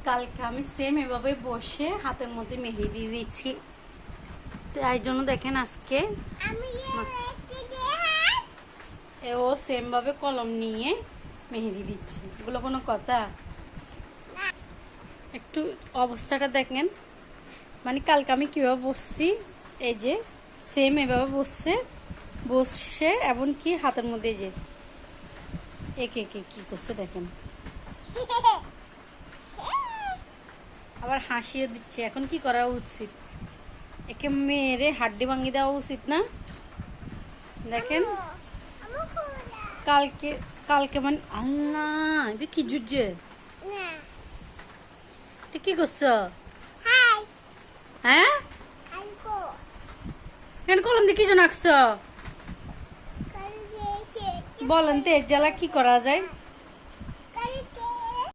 কালকে আমি সেম এভাবে বসে হাতের মধ্যে মেহেদি দিচ্ছি, তাই জন্য দেখেন আজকে ও সেম ভাবে কলম নিয়ে মেহেদি দিচ্ছে। এগুলো কোনো কথা? একটু অবস্থাটা দেখেন, মানে কালকে আমি কিভাবে বসছি, এই যে সেম এভাবে বসে এমনকি হাতের মধ্যে যে একে একে কি করছে দেখেন, আবার হাসিও দিচ্ছে। এখন কি করা উচিত? একে মেরে হাড্ডি ভাঙিয়ে দেওয়া উচিত না? দেখেন কালকে কালকে মানে আল্লাহ এবার কি জুটছে, কি করছো? হ্যাঁ কেন কলম দিয়ে কিছু নাকছ? বলেন তো এর জ্বালা কি করা যায়?